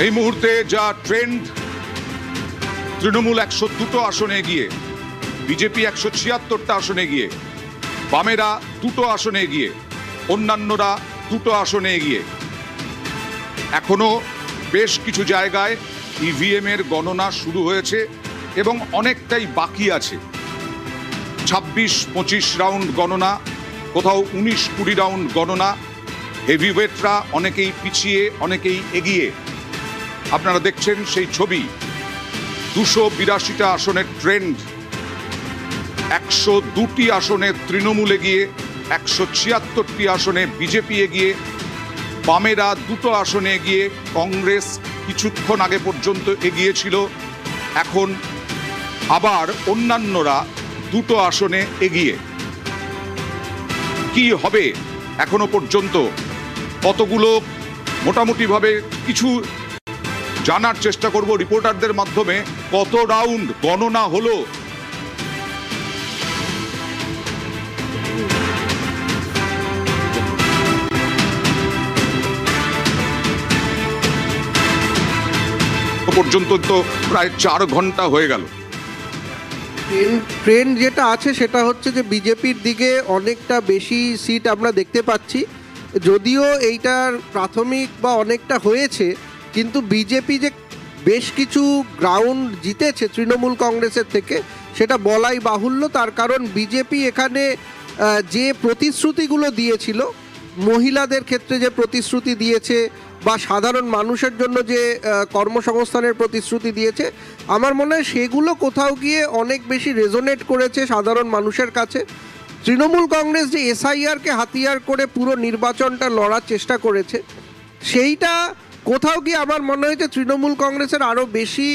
এই মুহূর্তে যা ট্রেন্ড, তৃণমূল 102টো আসনে এগিয়ে, বিজেপি 176টা আসনে এগিয়ে, বামেরা 2টো আসনে এগিয়ে, অন্যান্যরা 2টো আসনে এগিয়ে। এখনো বেশ কিছু জায়গায় ইভিএম এর গণনা শুরু হয়েছে এবং অনেকটাই বাকি আছে। 26-25 রাউন্ড গণনা, কোথাও 19-20 রাউন্ড গণনা। হেভিওয়েটরা অনেকেই পিছিয়ে, অনেকেই এগিয়ে। আপনারা দেখছেন সেই ছবি। 282টা আসনের ট্রেন্ড, 102টি আসনে তৃণমূল এগিয়ে, 176টি আসনে বিজেপি এগিয়ে, বামেরা 2টো আসনে এগিয়ে, কংগ্রেস কিছুক্ষণ আগে পর্যন্ত এগিয়ে ছিল, এখন আবার অন্যান্যরা 2টো আসনে এগিয়ে। কি হবে এখনো পর্যন্ত, কতগুলো মোটামুটিভাবে কিছু জানার চেষ্টা করব রিপোর্টারদের মাধ্যমে। কত রাউন্ড গণনা হলো, পর্যন্ত তো প্রায় 4 ঘন্টা হয়ে গেল। ট্রেন্ড যেটা আছে সেটা হচ্ছে যে বিজেপির দিকে অনেকটা বেশি সিট আমরা দেখতে পাচ্ছি। যদিও এইটার প্রাথমিক বা অনেকটা হয়েছে, কিন্তু বিজেপি যে বেশ কিছু গ্রাউন্ড জিতেছে তৃণমূল কংগ্রেসের থেকে সেটা বলাই বাহুল্য। তার কারণ বিজেপি এখানে যে প্রতিশ্রুতিগুলো দিয়েছিল, মহিলাদের ক্ষেত্রে যে প্রতিশ্রুতি দিয়েছে বা সাধারণ মানুষের জন্য যে কর্মসংস্থানের প্রতিশ্রুতি দিয়েছে, আমার মনে হয় সেগুলো কোথাও গিয়ে অনেক বেশি রেজোনেট করেছে সাধারণ মানুষের কাছে। তৃণমূল কংগ্রেস যে এসআইআরকে হাতিয়ার করে পুরো নির্বাচনটা লড়ার চেষ্টা করেছে, সেইটা কোথাও গিয়ে আমার মনে হয় যে তৃণমূল কংগ্রেসের আরও বেশি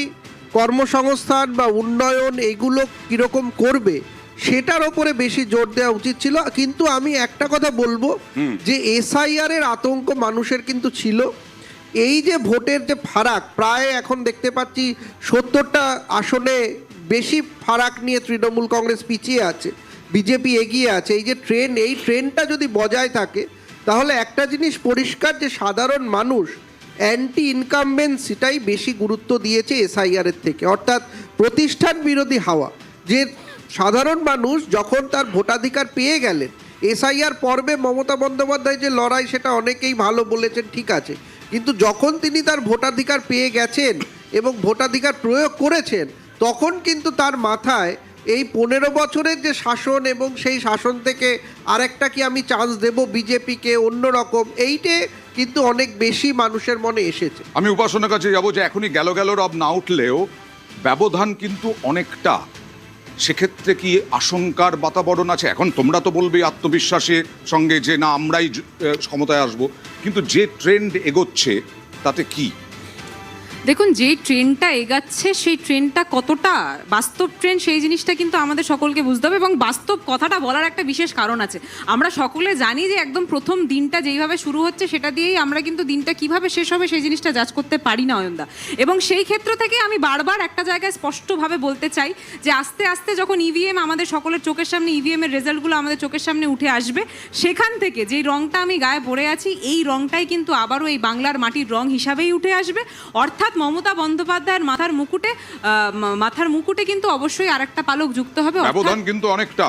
কর্মসংস্থান বা উন্নয়ন এইগুলো কীরকম করবে সেটার ওপরে বেশি জোর দেওয়া উচিত ছিল। কিন্তু আমি একটা কথা বলবো যে এসআইআর এর আতঙ্ক মানুষের কিন্তু ছিল। এই যে ভোটের যে ফারাক, প্রায় এখন দেখতে পাচ্ছি 70টা আসনে বেশি ফারাক নিয়ে তৃণমূল কংগ্রেস পিছিয়ে আছে, বিজেপি এগিয়ে আছে। এই যে এই ট্রেনটা যদি বজায় থাকে তাহলে একটা জিনিস পরিষ্কার যে সাধারণ মানুষ অ্যান্টি ইনকামবেন্সিটাই বেশি গুরুত্ব দিয়েছে এসআইআর এর থেকে, অর্থাৎ প্রতিষ্ঠান বিরোধী হাওয়া। যে সাধারণ মানুষ যখন তার ভোটাধিকার পেয়ে গেলেন, এসআইআর পর্বে মমতা বন্দ্যোপাধ্যায় যে লড়াই সেটা অনেকেই ভালো বলেছেন, ঠিক আছে, কিন্তু যখন তিনি তার ভোটাধিকার পেয়ে গেছেন এবং ভোটাধিকার প্রয়োগ করেছেন, তখন কিন্তু তার মাথায় এই 15 বছরের যে শাসন এবং সেই শাসন থেকে আরেকটা কি আমি চান্স দেব বিজেপিকে অন্যরকম, এইটে কিন্তু অনেক বেশি মানুষের মনে এসেছে। আমি উপাসনার কাছে যাবো যে এখনই গেল রব না উঠলেও ব্যবধান কিন্তু অনেকটা। সেক্ষেত্রে কি আশঙ্কার বাতাবরণ আছে? এখন তোমরা তো বলবে আত্মবিশ্বাসের সঙ্গে যে না আমরাই ক্ষমতায় আসব, কিন্তু যে ট্রেন্ড এগোচ্ছে তাতে কি? দেখুন, যে ট্রেনটা এগাচ্ছে সেই ট্রেনটা কতটা বাস্তব ট্রেন সেই জিনিসটা কিন্তু আমাদের সকলকে বুঝতে হবে। এবং বাস্তব কথাটা বলার একটা বিশেষ কারণ আছে। আমরা সকলে জানি যে একদম প্রথম দিনটা যেইভাবে শুরু হচ্ছে সেটা দিয়েই আমরা কিন্তু দিনটা কিভাবে শেষ হবে সেই জিনিসটা জাজ করতে পারি না অয়নদা। এবং সেই ক্ষেত্র থেকে আমি বারবার একটা জায়গায় স্পষ্টভাবে বলতে চাই যে আস্তে আস্তে যখন ইভিএম আমাদের সকলের চোখের সামনে, ইভিএম এর রেজাল্টগুলো আমাদের চোখের সামনে উঠে আসবে, সেখান থেকে যেই রংটা আমি গায়ে পড়ে আছি এই রংটাই কিন্তু আবারও এই বাংলার মাটির রং হিসাবেই উঠে আসবে। অর্থাৎ মমতা বন্দ্যোপাধ্যায়ের মাথার মুকুটে কিন্তু অবশ্যই আরেকটা পালক যুক্ত হবে। ব্যবধান কিন্তু অনেকটা,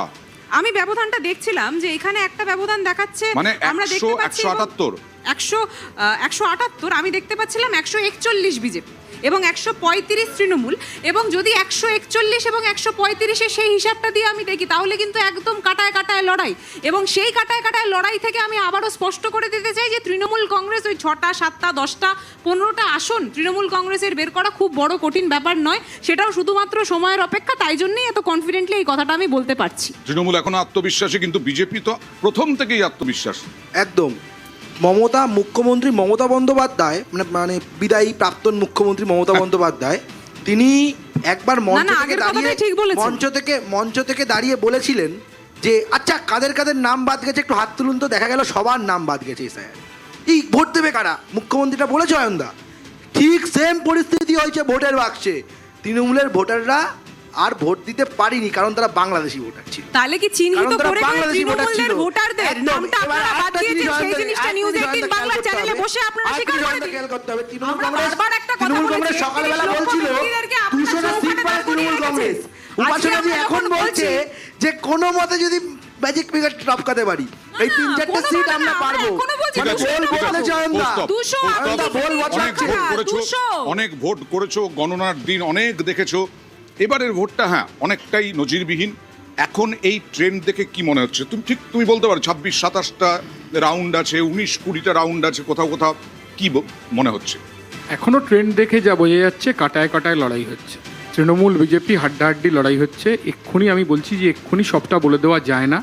আমি ব্যবধানটা দেখছিলাম যে এখানে একটা ব্যবধান দেখাচ্ছে, মানে আমরা দেখতে পাচ্ছি 178 আমি দেখতে পাচ্ছিলাম 141 বিজেপি এবং 135 তৃণমূল। এবং যদি 141 এবং 135 সেই হিসাবটা দিয়ে আমি দেখি তাহলে কিন্তু একদম কাটায় কাটায় লড়াই। এবং সেই কাটায় কাটায় লড়াই থেকে আমি আবারও স্পষ্ট করে দিতে চাই যে তৃণমূল কংগ্রেস ওই 6টা 7টা 10টা 15টা আসন তৃণমূল কংগ্রেসের বের করা খুব বড় কঠিন ব্যাপার নয়, সেটাও শুধুমাত্র সময়ের অপেক্ষা। তাই জন্যই এত কনফিডেন্টলি এই কথাটা আমি বলতে পারছি। তৃণমূল এখনো আত্মবিশ্বাসী, কিন্তু বিজেপি তো প্রথম থেকেই আত্মবিশ্বাসী। একদম। মুখ্যমন্ত্রী মমতা বন্দ্যোপাধ্যায়, মানে বিদায়ী প্রাক্তন মুখ্যমন্ত্রী মমতা বন্দ্যোপাধ্যায়, তিনি একবার মঞ্চ থেকে দাঁড়িয়ে বলেছিলেন যে আচ্ছা কাদের কাদের নাম বাদ গেছে একটু হাত তুলুন তো। দেখা গেল সবার নাম বাদ গেছে। স্যার এই ভোট দেবে কারা? মুখ্যমন্ত্রীটা বলেছে অয়নদা। ঠিক সেম পরিস্থিতি হয়েছে ভোটের বাক্সে। তৃণমূলের ভোটাররা আর ভোট দিতে পারিনি কারণ তারা বাংলাদেশি ভোটার ছিল। তাহলে কি চিহ্নিত করে তৃণমূলের ভোটারদের নামটা আপনারা বাদ দিয়েছেন সেই জিনিসটা নিউজ 18 বাংলা চ্যানেলে বসে আপনারা স্বীকার করে দিন। খেয়াল করতে হবে তৃণমূল আমরা কংগ্রেস বারবার একটা কথা বলেছি, সকালবেলা 31 লক্ষ বলছিল ব্যক্তিদেরকে আপনারা 200 সিট চৌকাঠে পায় দাঁড় করিয়ে তৃণমূল কংগ্রেস। রেখেছেন। উপাসনা আজকে জি আমরা এখন যখন বলছে বলছি যে কোনো মতে যদি ম্যাজিক ফিগার টপকাতে পারি এই 3-4টে কোনো সিট মতে আমরা না, পারবো। আমরা এখনো বলছি মানে 200 বল বলেছে অয়নদা। Full stop. 200 Full stop. অয়নদা বল অনেক বছর ভোট না, করেছো, 200 অনেক ভোট করেছো, গণনার দিন অনেক দেখেছো। এবারের ভোটটা হ্যাঁ অনেকটাই নজিরবিহীন। এখন এই ট্রেন্ড দেখে কি মনে হচ্ছে? তুমি বলতে পারো 26-27টা রাউন্ড আছে, 19-20টা রাউন্ড আছে, কোথাও কোথাও কি মনে হচ্ছে? এখনো ট্রেন্ড দেখে যা বোঝা যাচ্ছে কাটায় কাটায় লড়াই হচ্ছে, তৃণমূল বিজেপি হাড্ডাহাড্ডি লড়াই হচ্ছে। এক্ষুনি আমি বলছি যে এক্ষুনি সবটা বলে দেওয়া যায় না।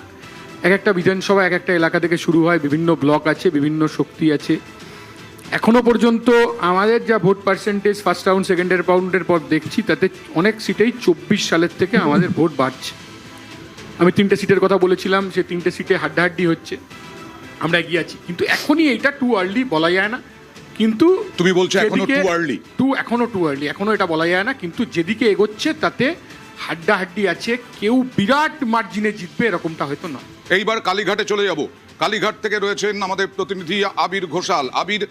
এক একটা বিধানসভা এক একটা এলাকা থেকে শুরু হয়, বিভিন্ন ব্লক আছে, বিভিন্ন শক্তি আছে। এখনো পর্যন্ত আমাদের যা vote percentage first round second রাউন্ডের পর দেখছি তাতে অনেক সিটেই 24 সালের থেকে আমাদের ভোট বাড়ছে। আমি 3টে সিটের কথা বলেছিলাম, সেই 3টে সিটে হাড্ডাহাড্ডি হচ্ছে, আমরা এগিয়ে আছি। কিন্তু এখনই এইটা টু আর্লি বলা যায় না। কিন্তু তুমি বলছো এখনো যেদিকে- too early? এখনো টু আর্লি, এখনো এটা বলা যায় না। কিন্তু যেদিকে এগোচ্ছে তাতে হাড্ডাহাড্ডি আছে, কেউ বিরাট মার্জিনে জিতবে এরকমটা হয়তো নয়। এইবার কালীঘাটে চলে যাব। কালীঘাট থেকে রয়েছেন আমাদের প্রতিনিধি আবির ঘোষাল। আবির,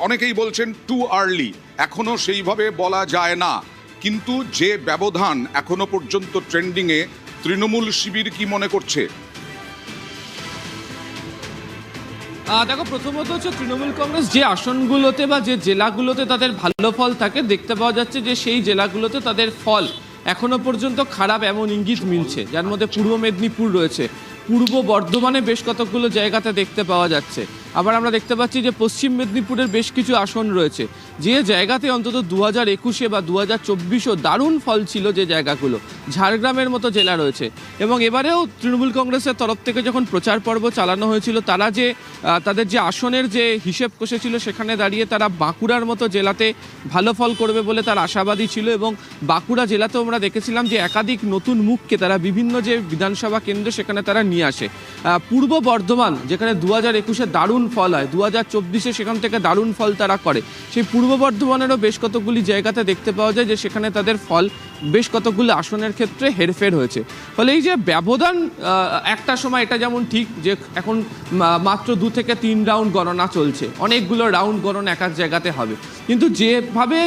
অনেকেই বলছেন টু আর্লি, এখনো সেইভাবে বলা যায় না, কিন্তু যে ব্যবধান এখনো পর্যন্ত ট্রেন্ডিংয়ে, তৃণমূল শিবির কি মনে করছে? দেখো, প্রথমত হচ্ছে তৃণমূল কংগ্রেস যে আসনগুলোতে বা যে জেলাগুলোতে তাদের ভালো ফল থাকে, দেখতে পাওয়া যাচ্ছে যে সেই জেলাগুলোতে তাদের ফল এখনো পর্যন্ত খারাপ এমন ইঙ্গিত মিলছে, যার মধ্যে পূর্ব মেদিনীপুর রয়েছে, পূর্ব বর্ধমানে বেশ কতগুলো জায়গাতে দেখতে পাওয়া যাচ্ছে। আবার আমরা দেখতে পাচ্ছি যে পশ্চিম মেদিনীপুরের বেশ কিছু আসন রয়েছে যে জায়গাতে অন্তত 2021-এ বা 2024-ও দারুণ ফল ছিল, যে জায়গাগুলো ঝাড়গ্রামের মতো জেলা রয়েছে। এবং এবারেও তৃণমূল কংগ্রেসের তরফ থেকে যখন প্রচার পর্ব চালানো হয়েছিল, তারা যে তাদের যে আসনের যে হিসেব কষেছিল, সেখানে দাঁড়িয়ে তারা বাঁকুড়ার মতো জেলাতে ভালো ফল করবে বলে তার আশাবাদী ছিল। এবং বাঁকুড়া জেলাতেও আমরা দেখেছিলাম যে একাধিক নতুন মুখকে তারা বিভিন্ন যে বিধানসভা কেন্দ্র সেখানে তারা নিয়ে আসে। পূর্ব বর্ধমান, যেখানে 2021-এ দারুণ ফল হয়, 2024-এ সেখান থেকে দারুণ ফল তারা করে, সেই পূর্ব বর্ধমানেরও বেশ কতগুলি জায়গাতে দেখতে পাওয়া যায় যে সেখানে তাদের ফল বেশ কতগুলো আসনের ক্ষেত্রে হেরফের হয়েছে। ফলে এই যে ব্যবধান, একটা সময় এটা যেমন ঠিক যে এখন মাত্র 2 থেকে 3 রাউন্ড গণনা চলছে, অনেকগুলো রাউন্ড গণনা এক এক জায়গাতে হবে, কিন্তু যেভাবে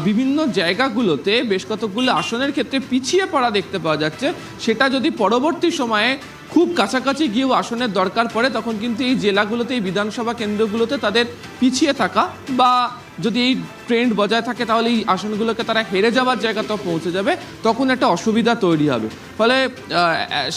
বিভিন্ন জায়গাগুলোতে বেশ কতগুলো আসনের ক্ষেত্রে পিছিয়ে পড়া দেখতে পাওয়া যাচ্ছে, সেটা যদি পরবর্তী সময়ে খুব কাছাকাছি গিয়েও আসনের দরকার পড়ে, তখন কিন্তু এই জেলাগুলোতে, এই বিধানসভা কেন্দ্রগুলোতে তাদের পিছিয়ে থাকা বা যদি এই ট্রেন্ড বজায় থাকে, তাহলে এই আসনগুলোকে তারা হেরে যাওয়ার জায়গাতেও পৌঁছে যাবে, তখন একটা অসুবিধা তৈরি হবে। ফলে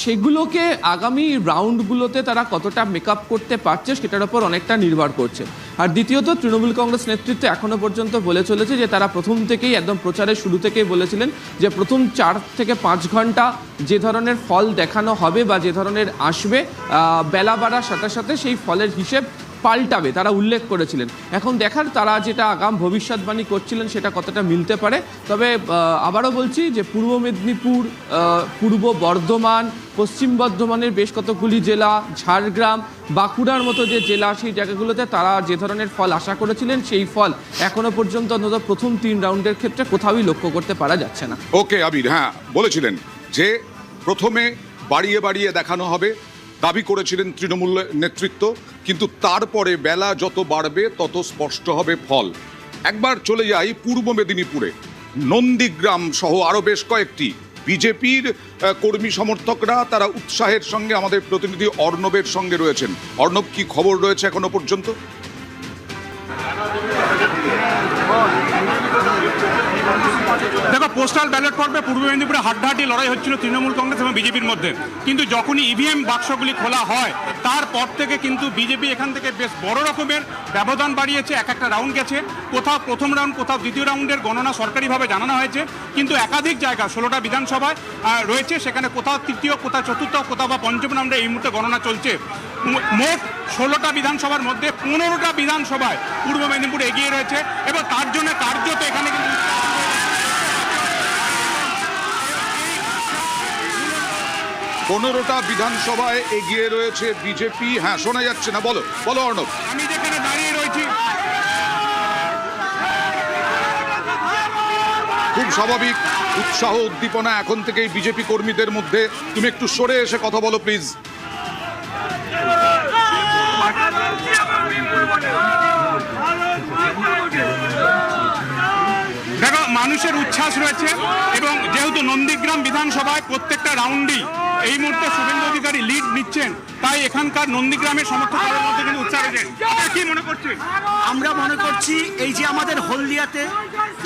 সেগুলোকে আগামী রাউন্ডগুলোতে তারা কতটা মেকআপ করতে পারছে সেটার উপর অনেকটা নির্ভর করছে। আর দ্বিতীয়ত, তৃণমূল কংগ্রেস নেতৃত্ব এখনো পর্যন্ত বলে চলেছে যে তারা প্রথম থেকেই, একদম প্রচারের শুরু থেকেই বলেছিলেন যে প্রথম 4 থেকে 5 ঘন্টা যে ধরনের ফল দেখানো হবে বা যে ধরনের আসবে, বেলা বাড়ার সাথে সাথে সেই ফলের হিসেব পাল্টাবে, তারা উল্লেখ করেছিলেন। এখন দেখার তারা যেটা আগাম ভবিষ্যৎবাণী করছিলেন সেটা কতটা মিলতে পারে। তবে আবারও বলছি যে পূর্ব মেদিনীপুর, পূর্ব বর্ধমান, পশ্চিম বর্ধমানের বেশ কতগুলি জেলা, ঝাড়গ্রাম, বাঁকুড়ার মতো যে জেলা, সেই জায়গাগুলোতে তারা যে ধরনের ফল আশা করেছিলেন, সেই ফল এখনো পর্যন্ত অন্তত প্রথম 3 রাউন্ডের ক্ষেত্রে কোথাওই লক্ষ্য করতে পারা যাচ্ছে না। ওকে আবির, হ্যাঁ বলেছিলেন যে প্রথমে বাড়িয়ে বাড়িয়ে দেখানো হবে, দাবি করেছিলেন তৃণমূল নেতৃত্ব, কিন্তু তারপরে বেলা যত বাড়বে তত স্পষ্ট হবে ফল। একবার চলে যাই পূর্ব মেদিনীপুরে, নন্দীগ্রাম সহ আরও বেশ কয়েকটি বিজেপির কর্মী সমর্থকরা তারা উৎসাহের সঙ্গে আমাদের প্রতিনিধি অর্ণবের সঙ্গে রয়েছেন। অর্ণব, কি খবর রয়েছে এখনো পর্যন্ত? দেখো, পোস্টাল ব্যালট পর্বে পূর্ব মেদিনীপুরে হাড্ডাহাড্ডি লড়াই হচ্ছিল তৃণমূল কংগ্রেস এবং বিজেপির মধ্যে, কিন্তু যখনই ইভিএম বাক্সগুলি খোলা হয় তারপর থেকে কিন্তু বিজেপি এখান থেকে বেশ বড় রকমের ব্যবধান বাড়িয়েছে। এক একটা রাউন্ড গেছে, কোথাও প্রথম রাউন্ড, কোথাও দ্বিতীয় রাউন্ডের গণনা সরকারিভাবে জানানো হয়েছে, কিন্তু একাধিক জায়গা 16টা বিধানসভায় রয়েছে, সেখানে কোথাও তৃতীয়, কোথাও চতুর্থ, কোথাও বা পঞ্চম রাউন্ডে এই মুহূর্তে গণনা চলছে। মোট 16টা বিধানসভার মধ্যে 15টা বিধানসভায় পূর্ব মেদিনীপুর এগিয়ে রয়েছে এবং তার জন্য কার্যত এখানে কিন্তু 15টা বিধানসভায় এগিয়ে রয়েছে বিজেপি। হ্যাঁ, শোনা যাচ্ছে না, বলো বলো অর্ণব। আমি যেখানে দাঁড়িয়ে রয়েছি, খুব স্বাভাবিক উৎসাহ উদ্দীপনা এখন থেকেই বিজেপি কর্মীদের মধ্যে। তুমি একটু সরে এসে কথা বলো প্লিজ। মানুষের উচ্ছ্বাস রয়েছে এবং যেহেতু নন্দীগ্রাম বিধানসভায় প্রত্যেকটা রাউন্ডেই এই মুহূর্তে শুভেন্দু অধিকারী লিড নিচ্ছেন, তাই এখানকার নন্দীগ্রামের সমর্থকদের মধ্যে কিন্তু উৎসাহ রয়েছে। আপনারা কি মনে করছেন? আমরা মনে করছি এই যে আমাদের হলদিয়াতে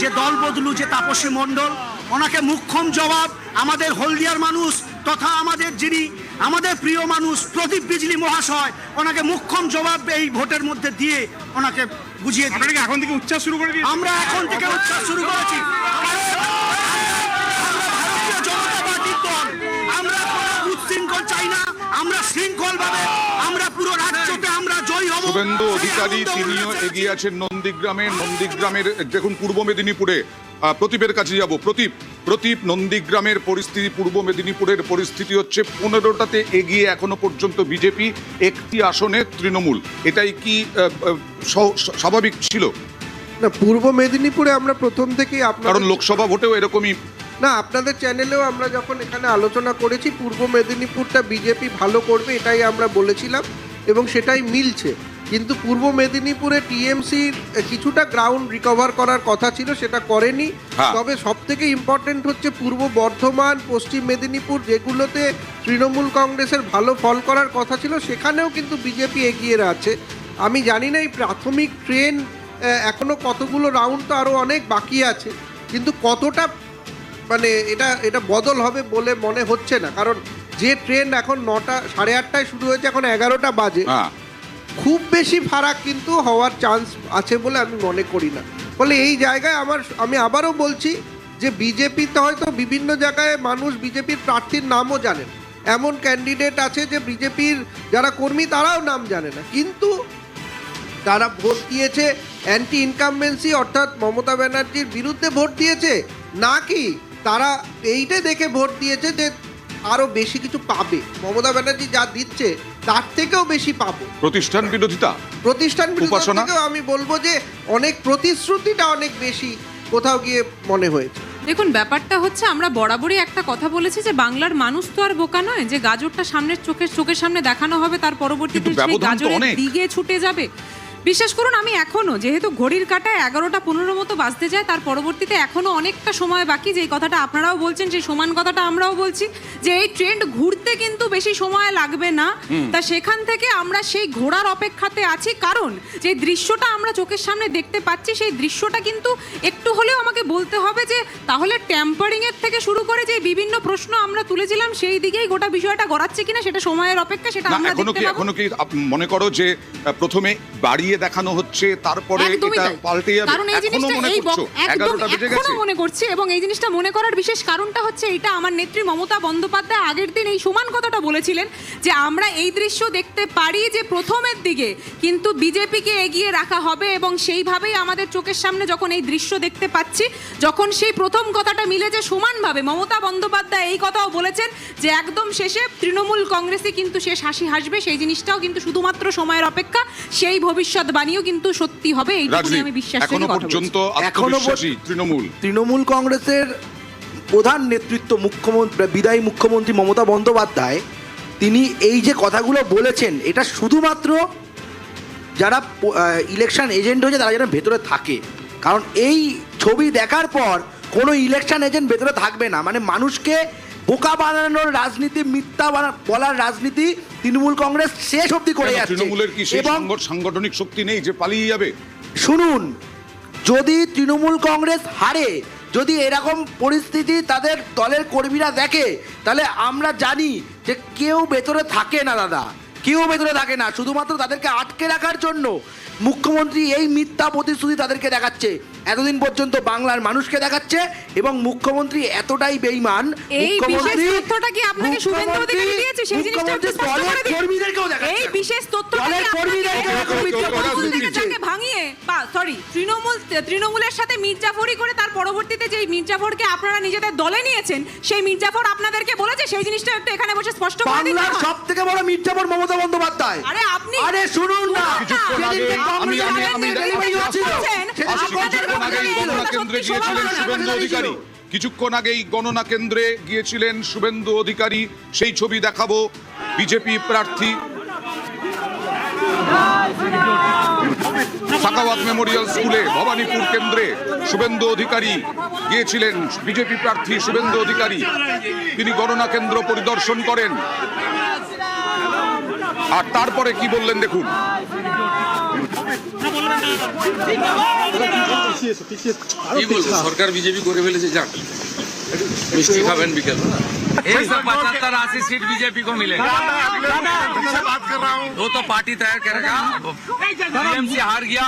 যে দল বদলু যে তাপসী মণ্ডল, ওনাকে মুখ্যম জবাব আমাদের হলদিয়ার মানুষ তথা আমাদের যিনি আমাদের প্রিয় মানুষ প্রদীপ বিজলি মহাশয়, ওনাকে মুখ্যম জবাব এই ভোটের মধ্যে দিয়ে ওনাকে বুঝিয়ে দিন। আপনারা কি এখন থেকে উচ্ছ্বাস শুরু করে দিয়েছেন? আমরা এখন থেকে উচ্ছ্বাস শুরু করেছি। ভারতীয় জনতা পার্টির দল, আমরা কোনো উচ্ছৃঙ্খল চাই না, আমরা শৃঙ্খলভাবে আমরা পুরো রাজ্যতে আমরা জয়ী হব। শুভেন্দু অধিকারী তিনিও এগিয়ে আছেন নন্দীগ্রামের দেখুন পূর্ব মেদিনীপুরে প্রদীপের কাছে যাব। প্রদীপ নন্দীগ্রামের পরিস্থিতি, পূর্ব মেদিনীপুরের পরিস্থিতি হচ্ছে 15টাতে এগিয়ে এখনো পর্যন্ত বিজেপি, 1টি আসনে তৃণমূল। এটাই কি স্বাভাবিক ছিল? না, পূর্ব মেদিনীপুরে আমরা প্রথম থেকেই কারণ লোকসভা ভোটেও এরকমই। না, আপনাদের চ্যানেলেও আমরা যখন এখানে আলোচনা করেছি পূর্ব মেদিনীপুরটা বিজেপি ভালো করবে এটাই আমরা বলেছিলাম এবং সেটাই মিলছে। কিন্তু পূর্ব মেদিনীপুরে টিএমসির কিছুটা গ্রাউন্ড রিকভার করার কথা ছিল, সেটা করেনি। তবে সব থেকে ইম্পর্টেন্ট হচ্ছে পূর্ব বর্ধমান, পশ্চিম মেদিনীপুর, যেগুলোতে তৃণমূল কংগ্রেসের ভালো ফল করার কথা ছিল সেখানেও কিন্তু বিজেপি এগিয়ে আছে। আমি জানি না এই প্রাথমিক ট্রেন এখনো কতগুলো রাউন্ড, তো আরও অনেক বাকি আছে, কিন্তু কতটা মানে এটা বদল হবে বলে মনে হচ্ছে না। কারণ যে ট্রেন এখন 9টা 8:30টায় শুরু হয়েছে, এখন 11টা বাজে, খুব বেশি ফারাক কিন্তু হওয়ার চান্স আছে বলে আমি মনে করি না। ফলে এই জায়গায় আমি আবারও বলছি যে বিজেপিতে হয়তো বিভিন্ন জায়গায় মানুষ বিজেপির প্রার্থীর নামও জানেন, এমন ক্যান্ডিডেট আছে যে বিজেপির যারা কর্মী তারাও নাম জানে না, কিন্তু তারা ভোট দিয়েছে অ্যান্টি ইনকামবেন্সি অর্থাৎ মমতা ব্যানার্জির বিরুদ্ধে ভোট দিয়েছে, নাকি তারা এইটা দেখে ভোট দিয়েছে যে আরো বেশি কিছু পাবে, মমতা ব্যানার্জি যা দিচ্ছে তার থেকেও বেশি পাবো। প্রতিষ্ঠান বিরোধিতা থেকেও আমি বলবো যে অনেক প্রতিশ্রুতিটা অনেক বেশি কোথাও গিয়ে মনে হয়েছে। দেখুন, ব্যাপারটা হচ্ছে আমরা বরাবরই একটা কথা বলেছি যে বাংলার মানুষ তো আর বোকা নয় যে গাজরটা চোখের সামনে দেখানো হবে তার পরবর্তীতে সেই গাজরের দিকে ছুটে যাবে। বিশ্বাস করুন, আমি এখনো যেহেতু ঘড়ির কাঁটায় 11টা 15 মতো বাজতে যায়, তার পরবর্তীতে এখনো অনেকটা সময় বাকি। যেই কথাটা আপনারাও বলছেন সেই সমান কথাটা আমরাও বলছি যে এই ট্রেন্ড ঘুরতে কিন্তু বেশি সময় লাগবে না। তা সেখান থেকে আমরা সেই ঘোড়ার অপেক্ষাতে আছি, কারণ যে দৃশ্যটা আমরা চোখের সামনে দেখতে পাচ্ছি সেই দৃশ্যটা কিন্তু একটু হলেও আমাকে বলতে হবে যে তাহলে ট্যাম্পারিং এর থেকে শুরু করে যে বিভিন্ন প্রশ্ন আমরা তুলেছিলাম সেই দিকেই গোটা বিষয়টা গড়াচ্ছে কিনা সেটা সময়ের অপেক্ষা, সেটা আমরা দেখতে পাবো। এখনো কি মনে করো যে প্রথমে বাড়িয়ে দেখানো হচ্ছে তারপরে এটা পাল্টে যাবে? কারণ এই জিনিসটা এখনো মনে করছি, এবং এই জিনিসটা মনে করার বিশেষ কারণটা হচ্ছে এটা আমার নেত্রী মমতা বন্দ্যোপাধ্যায় আগের দিন এই সমান কথাটা বলেছিলেন যে আমরা এই দৃশ্য দেখতে পারি যে প্রথমের দিকে কিন্তু বিজেপিকে এগিয়ে রাখা হবে, এবং সেইভাবেই আমাদের চোখের সামনে যখন এই দৃশ্য দেখতে পাচ্ছি, যখন সেই প্রথম কথাটা মিলে যে সমানভাবে মমতা বন্দ্যোপাধ্যায় এই কথাও বলেছেন যে একদম শেষে তৃণমূল কংগ্রেসই কিন্তু শেষ হাসি হাসবে, সেই জিনিসটাও কিন্তু শুধুমাত্র সময়ের অপেক্ষা, সেই ভবিষ্যৎ বাণীও কিন্তু সত্যি হবে, এইটুকুই আমি বিশ্বাস করি। এখনো পর্যন্ত আত্মবিশ্বাসী তৃণমূল কংগ্রেসের প্রধান নেতৃত্ব বিদায়ী মুখ্যমন্ত্রী মমতা বন্দ্যোপাধ্যায়, তিনি এই যে কথাগুলো বলেছেন এটা শুধুমাত্র যারা ইলেকশন এজেন্ট হয়েছে তারা যেন ভেতরে থাকে, কারণ এই ছবি দেখার পর কোনো ইলেকশন এজেন্ট ভেতরে থাকবে না। মানে মানুষকে বোকা বানানোর রাজনীতি, মিথ্যা বলার রাজনীতি তৃণমূল কংগ্রেস শেষ অবধি করে যাচ্ছে। তৃণমূলের কি সেই সাংগঠনিক শক্তি নেই যে পালিয়ে যাবে? শুনুন, যদি তৃণমূল কংগ্রেস হারে, যদি এরকম পরিস্থিতি তাদের দলের কর্মীরা দেখে, তাহলে আমরা জানি যে কেউ ভেতরে থাকে না দাদা, কেউ ভেতরে থাকে না। শুধুমাত্র তাদেরকে আটকে রাখার জন্য মুখ্যমন্ত্রী এই মিথ্যা প্রতিশ্রুতি তাদেরকে দেখাচ্ছে, এতদিন পর্যন্ত বাংলার মানুষকে দেখাচ্ছে, এবং মুখ্যমন্ত্রী এতটাই বেঈমান, এই বিশেষ তথ্যটা কি আপনাকে শুভেন্দু অধিকারী দিয়েছে সেই জিনিসটা একটু স্পষ্ট করে দিন। কর্মীদেরকেও দেখাচ্ছে, এই বিশেষ তথ্যটা কি আপনাকে ভাঙিয়ে সরি তৃণমূলের সাথে মির্জাফরি করে তার পরবর্তীতে যে মির্জাফরকে আপনারা নিজেদের দলে নিয়েছেন সেই মির্জাফর আপনাদেরকে বলেছে সেই জিনিসটা একটু এখানে বসে স্পষ্ট করে দিন। বাংলার সবথেকে বড় মির্জাফর মমতা বন্দ্যোপাধ্যায়। আরে শুনুন না, কিছুক্ষণ আগেই গণনা কেন্দ্রে গিয়েছিলেন শুভেন্দু অধিকারী, সেই ছবি দেখাবো। বিজেপি প্রার্থী সাখাওয়াত মেমোরিয়াল স্কুলে ভবানীপুর কেন্দ্রে শুভেন্দু অধিকারী গিয়েছিলেন, বিজেপি প্রার্থী শুভেন্দু অধিকারী। তিনি গণনা কেন্দ্র পরিদর্শন করেন, আর তারপরে কি বললেন দেখুন। কি বলবো, সরকার বিজেপি করে ফেলেছে, যাক মিষ্টি খাবেন বিকেল। एक सौ 75-80 सीट बीजेपी को मिलेगा। वो तो पार्टी तय करेगा। टीएमसी हार गया,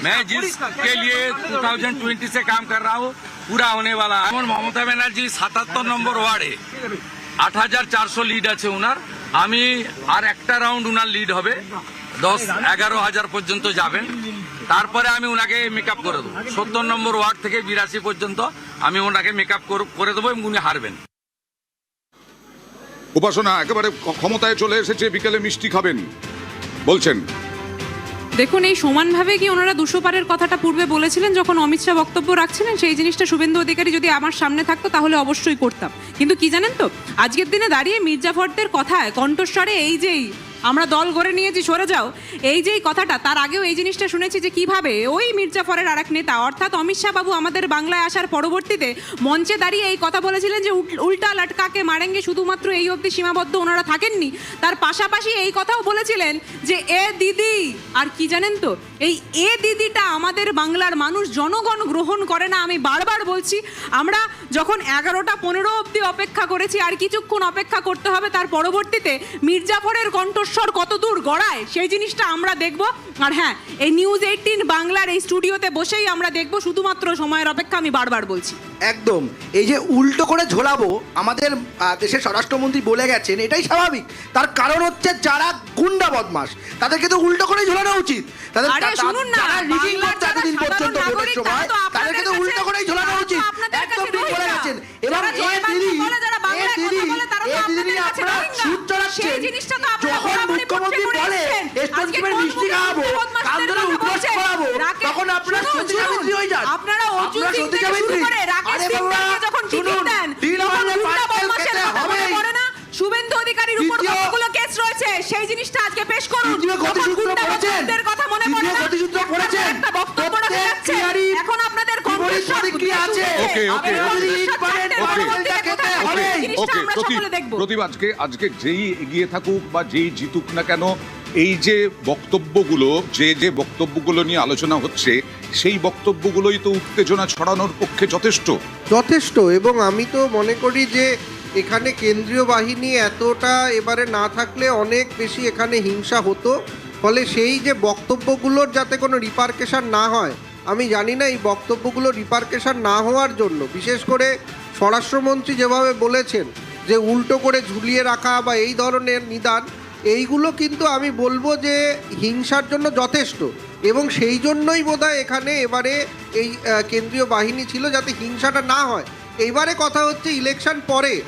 मैं जिसके लिए 2020 से काम कर रहा हूँ पूरा होने वाला है। ममता बनर्जी 77 নম্বর ওয়ার্ডে 8400 লিড আছে উনার। আমি আর একটা রাউন্ড উনার লিড হবে, 10-11 হাজার পর্যন্ত যাবেন। তারপরে আমি ওনাকে মেকআপ করে দেবো। 70 নম্বর ওয়ার্ড থেকে 82 পর্যন্ত আমি ওনাকে মেকআপ করে দেবো এবং উনি হারবেন। উপাসনা একেবারে ক্ষমতায় চলে এসেছে, বিকেলে মিষ্টি খাবেন বলছেন। দেখুন, এই সমানভাবে কি ওনারা 200 পারের কথাটা পূর্বে বলেছিলেন যখন অমিত শাহ বক্তব্য রাখছিলেন? সেই জিনিসটা শুভেন্দু অধিকারী যদি আমার সামনে থাকতো তাহলে অবশ্যই করতাম। কিন্তু কি জানেন তো, আজকের দিনে দাঁড়িয়ে মির্জাফরদের কথায় কণ্ঠস্বরে এই যেই আমরা দল গড়ে নিয়েছি সরে যাও, এই যেই কথাটা, তার আগেও এই জিনিসটা শুনেছি যে কিভাবে ওই মির্জাফরের আরেক নেতা অর্থাৎ অমিত শাহ বাবু আমাদের বাংলায় আসার পরবর্তীতে মঞ্চে দাঁড়িয়ে এই কথা বলেছিলেন যে উল্টা লটকাকে মারেঙ্গে, শুধুমাত্র এই অবধি সীমাবদ্ধ ওনারা থাকেননি, তার পাশাপাশি এই কথাও বলেছিলেন যে এ দিদি। আর কি জানেন তো, এই এ দিদিটা আমাদের বাংলার মানুষ জনগণ গ্রহণ করে না। আমি বারবার বলছি, আমরা যখন 11টা-15 অবধি অপেক্ষা করেছি, আর কিছুক্ষণ অপেক্ষা করতে হবে, তার পরবর্তীতে মির্জাফরের কণ্ঠস্বর কত দূর গড়ায় সেই জিনিসটা আমরা দেখব। আর হ্যাঁ, এই নিউজ 18 বাংলার এই স্টুডিওতে বসেই আমরা দেখব, শুধুমাত্র সময়ের অপেক্ষা। আমি বারবার বলছি একদম এই যে উল্টো করে ঝোলাবো আমাদের দেশের স্বরাষ্ট্রমন্ত্রী বলে গেছেন, এটাই স্বাভাবিক। তার কারণ হচ্ছে যারা গুন্ডা বদমাস তাদেরকে তো উল্টো করে ঝোলানো উচিত। তাদের আরে শুনুন না, যারা রিডিং বাংলার করছে এতদিন যারা পর্যন্ত সাধারণ ভোটের নাগরিক, সময় তারা তো তাদেরকে তো আপনাদের উল্টো কাছে- করেই ঝোলানো তারা তো উচিত। আপনাদের একদম কাছে ঠিক বলে রোহিঙ্গা। গেছেন। এবং যারা জয় বাংলা বলে, যারা বাংলায় কথা বলে, তারা তো আপনাদের কাছে রোহিঙ্গা। সুদ চড়াচ্ছেন। সেই জিনিসটা তো আপনারা যখন বরাবরই মুখ্যমন্ত্রী পড়ে বলে এসেছেন। এস্টন আজকে টিমের কোন মিষ্টি খাওয়াবো, মুখ্যমন্ত্রী কান ধরে কথা উদ্বোস বলছেন? করাবো, রাকেশ, তখন আপনারা শুনুন, সত্যি সাবিত্রী হয়ে যান। আপনারা অর্জুন আপনারা সিং সত্যি থেকে শুরু সাবিত্রী। করে রাকেশ আরে সিং বাবা, থেকে যখন টিকিট শুনুন, দেন, ডিল তখন মারলে গুন্ডা পার্টি বদমাশের খেতে কথা মনে হবেই। পড়ে না? শুভেন্দু অধিকারীর উপর দ্বিতীয়- কতগুলো কেস রয়েছে, সেই জিনিসটা আজকে পেশ করুন। দ্বিতীয় তখন গতিসূত্র গুন্ডা পড়েছেন। বদমাশদের কথা মনে পড়ে দ্বিতীয় না? গতিসূত্র আপনারা পড়েছেন। একটা বক্তব্য রাখতে প্রত্যেক যাচ্ছেন। ক্রিয়ারই এখন আপনাদের বিপরীত কণ্ঠস্বর প্রতিক্রিয়া শুনতে আছে। শুনতে ওকে, ওকে, আপনারা ওকে। কণ্ঠস্বর পারেন, চারটে ওকে, পরবর্তীতে ওকে, কোথায় ওকে, হবে? এই জিনিসটা ওকে, আমরা সকলে দেখবো। প্রদীপ, আজকে যেই এগিয়ে থাকুক বা যেই জিতুক না কেন, এই যে বক্তব্যগুলো, যে বক্তব্যগুলো নিয়ে আলোচনা হচ্ছে, সেই বক্তব্যগুলোই তো উত্তেজনা ছড়ানোর পক্ষে যথেষ্ট। এবং আমি তো মনে করি যে এখানে কেন্দ্রীয় বাহিনী এতটা এবারে না থাকলে অনেক বেশি এখানে হিংসা হতো। ফলে সেই যে বক্তব্যগুলোর যাতে কোনো রিপারকেশন না হয়, আমি জানি না এই বক্তব্যগুলো রিপারকেশন না হওয়ার জন্য, বিশেষ করে স্বরাষ্ট্রমন্ত্রী যেভাবে বলেছেন যে উল্টো করে ঝুলিয়ে রাখা বা এই ধরনের নিদান, এইগুলো কিন্তু আমি বলবো যে হিংসার জন্য যথেষ্ট। এবং সেই জন্যই বোধহয় এখানে এবারে এই কেন্দ্রীয় বাহিনী ছিল, যাতে হিংসাটা না হয়। এইবারে কথা হচ্ছে ইলেকশন পরে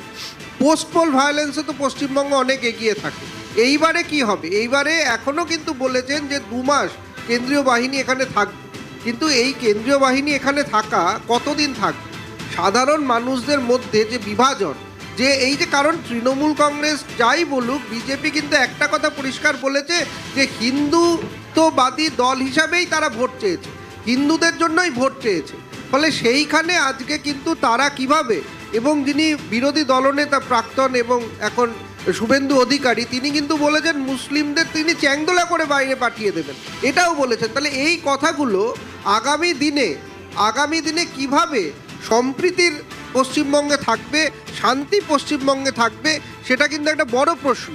পোস্ট পোল ভায়োলেন্সে তো পশ্চিমবঙ্গ অনেক এগিয়ে থাকে। এইবারে কি হবে? এইবারে এখনও কিন্তু বলেছেন যে 2 মাস কেন্দ্রীয় বাহিনী এখানে থাকবে। কিন্তু এই কেন্দ্রীয় বাহিনী এখানে থাকা কতদিন থাকবে? সাধারণ মানুষদের মধ্যে যে বিভাজন, যে এই যে, কারণ তৃণমূল কংগ্রেস যাই বলুক, বিজেপি কিন্তু একটা কথা পরিষ্কার বলেছে যে হিন্দুত্ববাদী দল হিসাবেই তারা ভোট চেয়েছে, হিন্দুদের জন্যই ভোট চেয়েছে। ফলে সেইখানে আজকে কিন্তু তারা কিভাবে, এবং যিনি বিরোধী দলনেতা প্রাক্তন এবং এখন শুভেন্দু অধিকারী, তিনি কিন্তু বলেছেন মুসলিমদের তিনি চ্যাংদোলা করে বাইরে পাঠিয়ে দেবেন, এটাও বলেছেন। তাহলে এই কথাগুলো আগামী দিনে কিভাবে সম্প্রীতির পশ্চিমবঙ্গে থাকবে, শান্তি পশ্চিমবঙ্গে থাকবে, সেটা কিন্তু একটা বড় প্রশ্ন।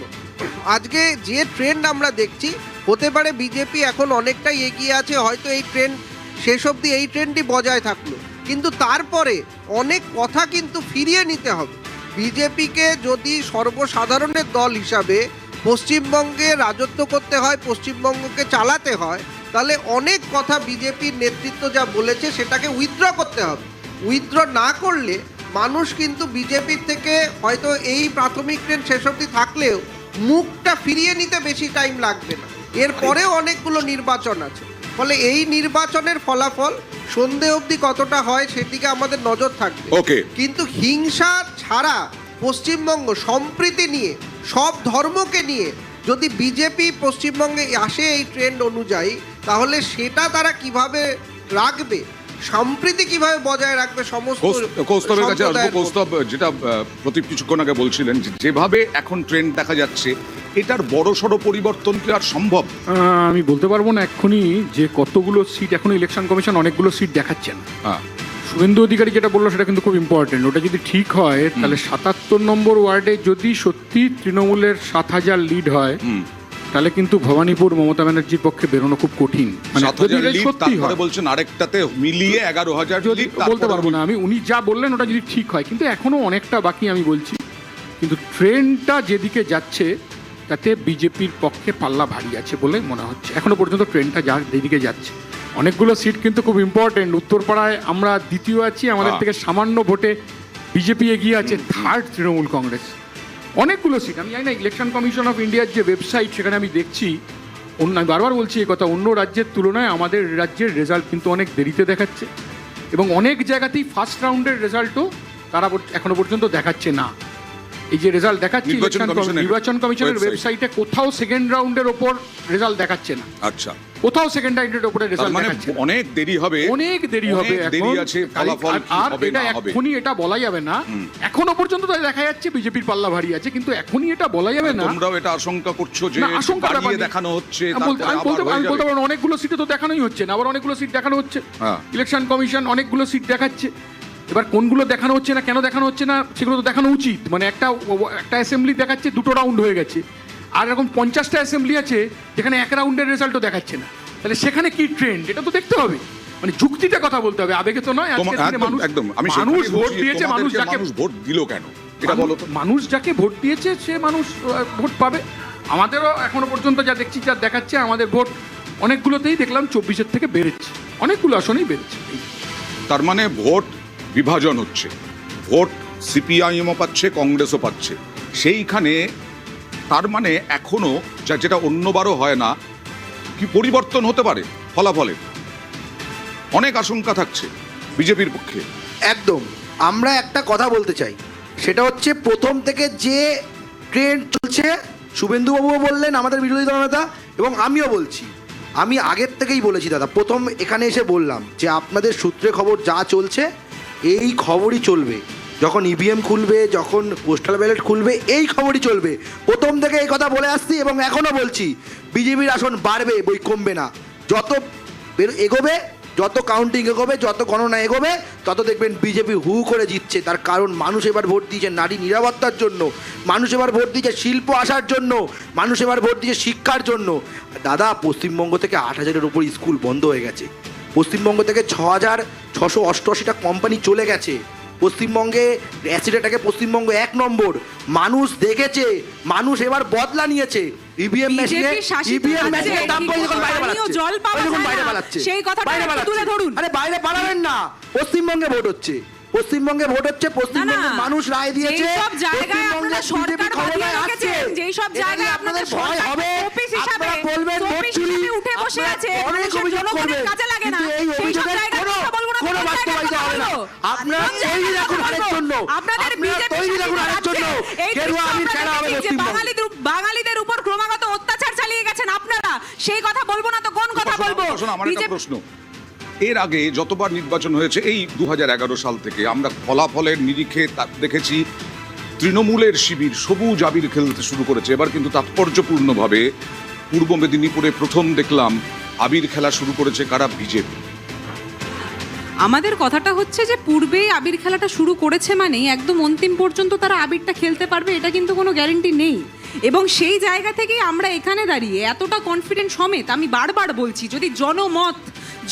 আজকে যে ট্রেন্ড আমরা দেখছি, হতে পারে বিজেপি এখন অনেকটাই এগিয়ে আছে, হয়তো এই ট্রেন্ড শেষ অবধি এই ট্রেন্ডই বজায় থাকলো, কিন্তু তারপরে অনেক কথা কিন্তু ফিরিয়ে নিতে হবে। বিজেপিকে যদি সর্বসাধারণের দল হিসাবে পশ্চিমবঙ্গে রাজত্ব করতে হয়, পশ্চিমবঙ্গকে চালাতে হয়, তাহলে অনেক কথা বিজেপির নেতৃত্ব যা বলেছে সেটাকে উইথড্র করতে হবে। উইথড্র না করলে মানুষ কিন্তু বিজেপির থেকে হয়তো এই প্রাথমিক ট্রেন্ড শেষ অবধি থাকলেও মুখটা ফিরিয়ে নিতে বেশি টাইম লাগবে না। এরপরেও অনেকগুলো নির্বাচন আছে। ফলে এই নির্বাচনের ফলাফল সন্ধে অবধি কতটা হয় সেদিকে আমাদের নজর থাকবে। ওকে। কিন্তু হিংসা ছাড়া পশ্চিমবঙ্গ সম্প্রীতি নিয়ে, সব ধর্মকে নিয়ে যদি বিজেপি পশ্চিমবঙ্গে আসে এই ট্রেন্ড অনুযায়ী, তাহলে সেটা তারা কিভাবে রাখবে, সম্প্রীতি কিভাবে বজায় রাখবে সমস্ত কৌস্তবের কাছে আসবো। সম্প্রদায়ের কৌস্তব, যেটা প্রদীপ কিছুক্ষণ আগে বলছিলেন, যেভাবে এখন ট্রেন্ড দেখা যাচ্ছে, এটার বড় সড় পরিবর্তন কি আর সম্ভব? আমি বলতে পারবো না এক্ষুনি যে কতগুলো সিট, এখন ইলেকশন কমিশন অনেকগুলো সিট দেখাচ্ছেন। হ্যাঁ, শুভেন্দু অধিকারী যেটা বললো সেটা কিন্তু খুব ইম্পর্টেন্ট। ওটা যদি ঠিক হয় তাহলে ৭৭ নম্বর ওয়ার্ডে যদি সত্যি তৃণমূলের ৭,০০০ লিড হয়, তাহলে কিন্তু ভবানীপুর মমতা ব্যানার্জির পক্ষে বেরোনো খুব কঠিন। মানে ৭,০০০ যদি লিড, সত্যি তারপরে হয়, বলছেন আরেকটাতে মিলিয়ে ১১,০০০ যদি লিড, বলতে পারবো না আমি, উনি যা বললেন ওটা যদি ঠিক হয়, কিন্তু এখনো অনেকটা বাকি আমি বলছি। কিন্তু ট্রেনটা যেদিকে যাচ্ছে তাতে বিজেপির পক্ষে পাল্লা ভারী আছে বলে মনে হচ্ছে এখনো পর্যন্ত। ট্রেনটা যেদিকে যাচ্ছে, অনেকগুলো সিট কিন্তু খুব ইম্পর্টেন্ট। উত্তরপাড়ায় আমরা দ্বিতীয় আছি, আমাদের থেকে সামান্য ভোটে বিজেপি এগিয়ে আছে, থার্ড তৃণমূল কংগ্রেস। অনেকগুলো সিট আমি জানি না, ইলেকশন কমিশন অফ ইন্ডিয়ার যে ওয়েবসাইট সেখানে আমি দেখছি, আমি বারবার বলছি এই কথা, অন্য রাজ্যের তুলনায় আমাদের রাজ্যের রেজাল্ট কিন্তু অনেক দেরিতে দেখাচ্ছে, এবং অনেক জায়গাতেই ফার্স্ট রাউন্ডের রেজাল্টও তারা এখনো পর্যন্ত দেখাচ্ছে না। এই যে রেজাল্ট দেখাচ্ছে নির্বাচন কমিশনের ওয়েবসাইটে, কোথাও সেকেন্ড রাউন্ডের ওপর রেজাল্ট দেখাচ্ছে না। আচ্ছা, কোথাও সেকেন্ড রাউন্ডের ওপরে রেজাল্ট মানে দেখাচ্ছে না। অনেক দেরি হবে, অনেক দেরি হবে, দেরি এখন আছে, ফলাফল কি আর হবে এটা না হবে এখনই এটা বলা যাবে না। এখনো পর্যন্ত তাই দেখা যাচ্ছে বিজেপির পাল্লা ভারী আছে, কিন্তু এখনই এটা বলা যাবে না। তোমরাও এটা আশঙ্কা করছো যে না, আশঙ্কার ব্যাপার বাড়িয়ে নেই। দেখানো হচ্ছে, আমি বলতে পারবো অনেকগুলো সিটে তো দেখানোই হচ্ছে না, আবার অনেকগুলো সিট দেখানো হচ্ছে। হ্যাঁ। ইলেকশন কমিশন অনেকগুলো সিট দেখাচ্ছে, এবার কোনগুলো দেখানো হচ্ছে না, কেন দেখানো হচ্ছে না, সেগুলো তো দেখানো উচিত। মানে একটা অ্যাসেম্বলি দেখাচ্ছে 2টো রাউন্ড হয়ে গেছে, আর এরকম 50টা অ্যাসেম্বলি আছে যেখানে 1 রাউন্ডের রেজাল্টও দেখাচ্ছে না, তাহলে সেখানে কি ট্রেন্ড এটা তো দেখতে হবে। মানে যুক্তিটা কথা বলতে হবে, আবেগে তো নয়। আজকের দিনে মানুষ ভোট দিয়েছে, মানুষ যাকে ভোট দিল কেন এটা বলো তো। মানুষ যাকে ভোট দিয়েছে সে মানুষ ভোট পাবে। আমাদেরও এখনো পর্যন্ত যা দেখছি, যা দেখাচ্ছে, আমাদের ভোট অনেকগুলোতেই দেখলাম 24-এর থেকে বেড়েছে, অনেকগুলো আসনেই বেড়েছে। তার মানে ভোট বিভাজন হচ্ছে, ভোট সিপিআইএমও পাচ্ছে, কংগ্রেসও পাচ্ছে। সেইখানে তার মানে এখনো যেটা অন্যবারও হয় না, কি পরিবর্তন হতে পারে ফলাফলে, অনেক আশঙ্কা থাকছে বিজেপির পক্ষে। একদম। আমরা একটা কথা বলতে চাই, সেটা হচ্ছে প্রথম থেকে যে ট্রেন্ড চলছে, শুভেন্দুবাবুও বললেন, আমাদের বিরোধী দলনেতা, এবং আমিও বলছি, আমি আগের থেকেই বলেছি দাদা, প্রথম এখানে এসে বললাম যে আপনাদের সূত্রে খবর যা চলছে এই খবরই চলবে। যখন ইভিএম খুলবে, যখন পোস্টাল ব্যালট খুলবে, এই খবরই চলবে। প্রথম থেকে এই কথা বলে আসছি এবং এখনও বলছি, বিজেপির আসন বাড়বে, বই কমবে না। যত এগোবে, যত কাউন্টিং এগোবে, যত গণনা এগোবে, তত দেখবেন বিজেপি হু করে জিতছে। তার কারণ মানুষ এবার ভোট দিয়েছে নারী নিরাপত্তার জন্য, মানুষ এবার ভোট দিয়েছে শিল্প আসার জন্য, মানুষ এবার ভোট দিয়েছে শিক্ষার জন্য। দাদা, পশ্চিমবঙ্গ থেকে 8,000-এর উপর স্কুল বন্ধ হয়ে গেছে, পশ্চিমবঙ্গ থেকে 6,688টা কোম্পানি চলে গেছে, পশ্চিমবঙ্গে অ্যাসিডেটাকে পশ্চিমবঙ্গ 1 নম্বর। মানুষ দেখেছে, মানুষ এবার বদলা নিয়েছে। ইভিএম মেশিনে দাম পড়ে যখন বাইরে পালাচ্ছে, সেই কথাটা একটু তুলে ধরুন। আরে বাইরে পালাবেন না, পশ্চিমবঙ্গে ভোট হচ্ছে, পশ্চিমবঙ্গে ভোট হচ্ছে, পশ্চিমবঙ্গের মানুষ রায় দিয়েছে। যেসব জায়গায় আপনারা সরকার বানিয়ে রেখেছেন, যেসব জায়গায় আপনাদের ভয় হবে, আপনারা বলবেন ভোট চুরি, উঠে বসে আছে, অনেক অভিযোগ করবেন, কাজে লাগে না, কিন্তু এই অভিযোগের কোনো বাস্তবায়িত হবে না। আপনারা তৈরি রাখুন হারের জন্য, আপনাদের তৈরি রাখুন হারের জন্য। গেরুয়া আমির খেলা হবে পশ্চিমবঙ্গে। বাঙালিদের উপর ক্রমাগত অত্যাচার চালিয়ে গেছেন আপনারা, সেই কথা বলবো না তো কোন কথা বলবো? আমার একটা প্রশ্ন, এর আগে যতবার নির্বাচন হয়েছে এই 2011 সাল থেকে আমরা ফলাফলের নিরিখে দেখেছি তৃণমূলের শিবির সবুজ আবির খেলতে শুরু করেছে। এবার কিন্তু তাৎপর্যপূর্ণভাবে পূর্ব মেদিনীপুরে প্রথম দেখলাম আবির খেলা শুরু করেছে কারা, বিজেপি। আমাদের কথাটা হচ্ছে যে পূর্বেই আবির খেলাটা শুরু করেছে মানে একদম অন্তিম পর্যন্ত তারা আবিরটা খেলতে পারবে এটা কিন্তু কোনো গ্যারান্টি নেই। এবং সেই জায়গা থেকেই আমরা এখানে দাঁড়িয়ে এতটা কনফিডেন্ট সমেত আমি বারবার বলছি, যদি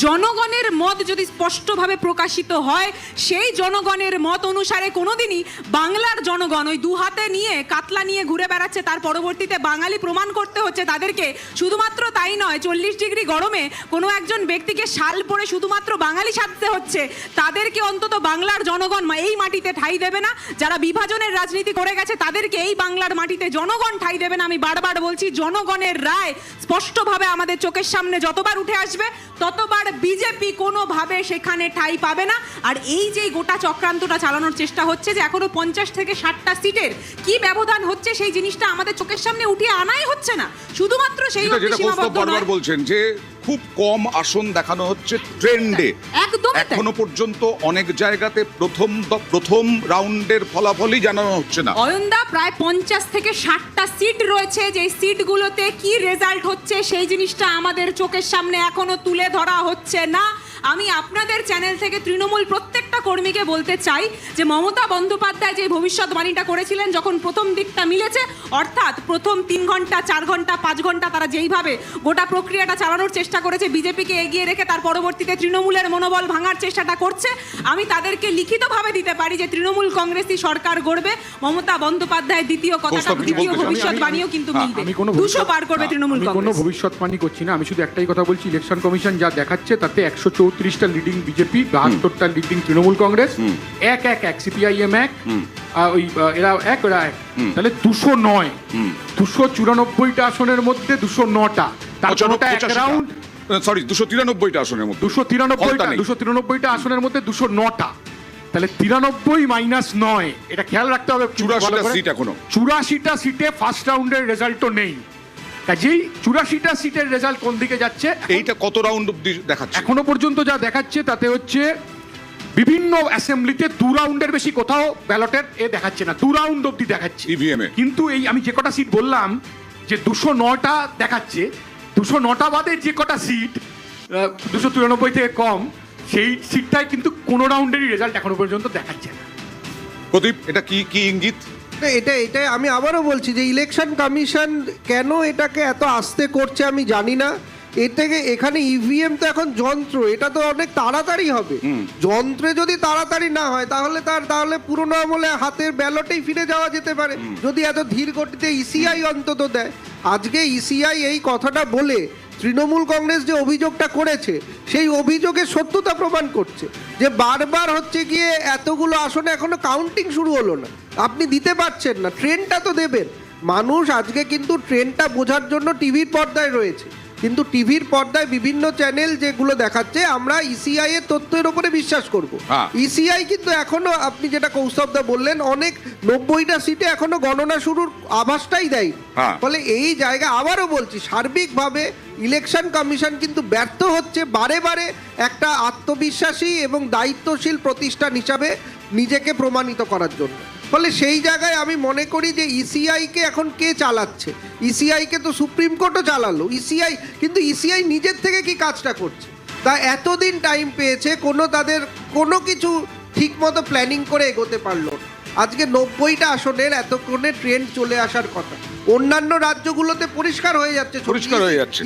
জনগণের মত যদি স্পষ্টভাবে প্রকাশিত হয়, সেই জনগণের মত অনুসারে কোনোদিনই বাংলার জনগণ ওই 2 হাতে নিয়ে কাতলা নিয়ে ঘুরে বেড়াচ্ছে, তার পরবর্তীতে বাঙালি প্রমাণ করতে হচ্ছে তাদেরকে। শুধুমাত্র তাই নয়, 40 ডিগ্রি গরমে কোনো একজন ব্যক্তিকে শাল পরে শুধুমাত্র বাঙালি সাজতে হচ্ছে, তাদেরকে অন্তত বাংলার জনগণ এই মাটিতে ঠাঁই দেবে না। যারা বিভাজনের রাজনীতি করে গেছে তাদেরকে এই বাংলার মাটিতে জনগণ জনগণ ঠাঁই দেবে না। আমি বারবার বলছি, জনগণের রায় স্পষ্টভাবে আমাদের চোখের সামনে যতবার উঠে আসবে ততবার বিজেপি কোনোভাবে সেখানে ঠাঁই পাবে না। আর এই যে গোটা চক্রান্তটা চালানোর চেষ্টা হচ্ছে, যে এখনো 50 থেকে 60টা সিটের কি ব্যবধান হচ্ছে, সেই জিনিসটা আমাদের চোখের সামনে উঠিয়ে আনাই হচ্ছে না। শুধুমাত্র সেই যেটা কৌস্তব সীমাবদ্ধ বারবার নয়। বলছেন যে খুব কম আসন দেখানো হচ্ছে ট্রেন্ডে। একদমই তাই। এখনো পর্যন্ত অনেক জায়গাতে প্রথম রাউন্ডের ফলাফলই জানানো হচ্ছে না। অয়নদা, প্রায় 50 থেকে 60টা সিট রয়েছে, যে সিটগুলোতে কি রেজাল্ট হচ্ছে সেই জিনিসটা আমাদের চোখের সামনে এখনো তুলে ধরা হচ্ছে না। আমি আপনাদের চ্যানেল থেকে তৃণমূল প্রত্যেকটা কর্মীকে বলতে চাই যে মমতা বন্দ্যোপাধ্যায় যে ভবিষ্যৎবাণীটা করেছিলেন, যখন প্রথম দিকটা মিলেছে, অর্থাৎ প্রথম 3 ঘন্টা 4 ঘন্টা 5 ঘন্টা তারা যেইভাবে গোটা প্রক্রিয়াটা চালানোর চেষ্টা করেছে, বিজেপিকে এগিয়ে রেখে তার পরবর্তীতে তৃণমূলের মনোবল ভাঙার চেষ্টাটা করছে, আমি তাদেরকে লিখিতভাবে দিতে পারি যে তৃণমূল কংগ্রেসই সরকার গড়বে। মমতা বন্দ্যোপাধ্যায় দ্বিতীয় কৌস্তব, কি বলতে চান? ভবিষ্যৎবাণীও কিন্তু মিলবে। আমি কোনো 200 পার করবে তৃণমূল আমি কোনো কংগ্রেস। ভবিষ্যৎবাণী করছি না, আমি শুধু একটাই কথা বলছি, ইলেকশন কমিশন যা দেখাচ্ছে তাতে 134টা লিডিং বিজেপি, 72টা লিডিং তৃণমূল কংগ্রেস, এক সিপিআইএম এক, ওই এরা এক, ওরা এক, তাহলে 209, 294টা আসনের মধ্যে 209টা, তার কোনটা এক রাউন্ড, সরি 293টা আসনের মধ্যে 293টা আসনের মধ্যে 209টা, তাহলে 93 মাইনাস 9, এটা খেয়াল রাখতে হবে। 84টা সিট এখনো, 84টা সিটে ফার্স্ট রাউন্ডের রেজাল্টও নেই, কাজেই 84টা সিটের রেজাল্ট কোন দিকে যাচ্ছে, এইটা কত রাউন্ড অব্দি দেখাচ্ছে? এখনো পর্যন্ত যা দেখাচ্ছে তাতে হচ্ছে বিভিন্ন অ্যাসেম্বলিতে 2 রাউন্ডের বেশি কোথাও ব্যালটের দেখাচ্ছে না, 2 রাউন্ড অব্দি দেখাচ্ছে ইভিএম এ। কিন্তু এই আমি যে কটা সিট বললাম যে 209টা দেখাচ্ছে, 209টা বাদে যে কটা সিট 293 থেকে কম, সেই সিটটাই কিন্তু কোনো রাউন্ডেরই রেজাল্ট এখনো পর্যন্ত দেখাচ্ছে না। প্রদীপ, এটা কি কি ইঙ্গিত? না, এটাই আমি আবারও বলছি যে ইলেকশন কমিশন কেন এটাকে এত আস্তে করছে আমি জানি না। এখানে ইভিএম তো এখন যন্ত্র, এটা তো অনেক তাড়াতাড়ি হবে। যন্ত্রে যদি তাড়াতাড়ি না হয় তাহলে পুরোনো আমলে হাতের ব্যালটেই ফিরে যাওয়া যেতে পারে, যদি এত ধীর গতিতে ইসিআই অন্তত দেয়। আজকে ইসিআই এই কথাটা বলে তৃণমূল কংগ্রেস যে অভিযোগটা করেছে সেই অভিযোগের সত্যতা প্রমাণ করছে, যে বারবার হচ্ছে গিয়ে এতগুলো আসনে এখনো কাউন্টিং শুরু হলো না, আপনি দিতে পারছেন না, ট্রেনটা তো দেবেন। মানুষ আজকে কিন্তু ট্রেনটা বোঝার জন্য টিভির পর্দায় রয়েছে, কিন্তু টিভির পর্দায় বিভিন্ন চ্যানেল যেগুলো দেখাচ্ছে আমরা ইসিআই এর তথ্যের উপরে বিশ্বাস করব। ইসিআই কিন্তু এখনো, আপনি যেটা কৌস্তবদা বললেন, অনেক 90টা সিটে এখনো গণনা শুরুর আভাসটাই দেয়। ফলে এই জায়গা আবারও বলছি, সার্বিকভাবে ইলেকশন কমিশন কিন্তু ব্যর্থ হচ্ছে বারে বারে একটা আত্মবিশ্বাসী এবং দায়িত্বশীল প্রতিষ্ঠান হিসাবে নিজেকে প্রমাণিত করার জন্য। ফলে সেই জায়গায় আমি মনে করি যে ইসিআইকে এখন কে চালাচ্ছে? ইসিআইকে তো সুপ্রিম কোর্টও চালালো, কিন্তু ইসিআই নিজের থেকে কি কাজটা করছে? তা এতদিন টাইম পেয়েছে, তাদের কোনো কিছু ঠিক মতো প্ল্যানিং করে এগোতে পারলো না। আজকে 90টা আসনের এতক্ষণে ট্রেন্ড চলে আসার কথা, অন্যান্য রাজ্যগুলোতে পরিষ্কার হয়ে যাচ্ছে,